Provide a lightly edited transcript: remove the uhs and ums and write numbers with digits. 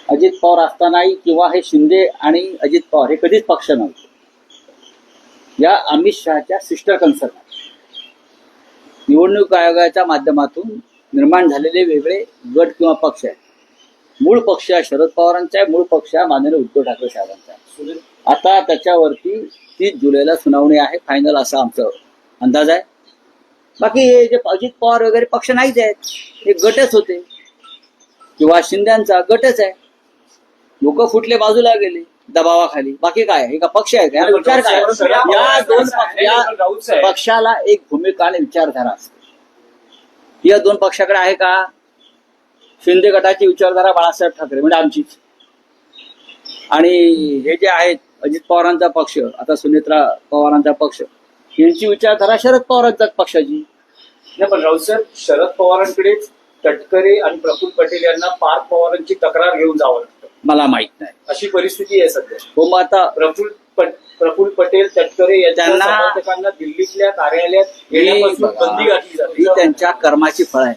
अजित पवार असतानाही किंवा हे शिंदे आणि अजित पवार हे कधीच पक्ष नव्हते. या अमित शहाच्या सिस्टर कन्सर्न निवडणूक आयोगाच्या माध्यमातून निर्माण झालेले वेगळे गट किंवा पक्ष आहेत. मूळ पक्ष शरद पवारांचा आहे, मूळ पक्ष माननीय उद्धव ठाकरे साहेबांचा आहे. आता त्याच्यावरती 30 जुलैला सुनावणी आहे फायनल, असा आमचा अंदाज आहे. बाकी हे जे अजित पवार वगैरे पक्ष नाहीच आहेत, हे गटच होते किंवा शिंद्यांचा गटच आहे. लोक फुटले, बाजूला गेले दबावाखाली. बाकी काय हे का पक्ष आहे का? विचार काय? या दोन पक्षाला एक भूमिका आणि विचारधारा असते. या दोन पक्षाकडे आहे का? शिंदे गटाची विचारधारा बाळासाहेब ठाकरे म्हणजे आमचीच, आणि हे जे आहेत अजित पवारांचा पक्ष, आता सुनेत्रा पवारांचा पक्ष, यांची विचारधारा शरद पवारांच्या पक्षाची. नाही, पण राऊतसाहेब, शरद पवारांकडेच तटकरे आणि प्रफुल्ल पटेल यांना पार्थ पवारांची तक्रार घेऊन जावं लागतं. मला माहित नाही अशी परिस्थिती आहे सध्या. हो, मग आता प्रफुल्ल पटेल, तटकरे यांच्या समर्थकांना दिल्लीतल्या कार्यालयात येण्यापासून बंदी घातली जाते. त्यांच्या कर्माची फळ आहे.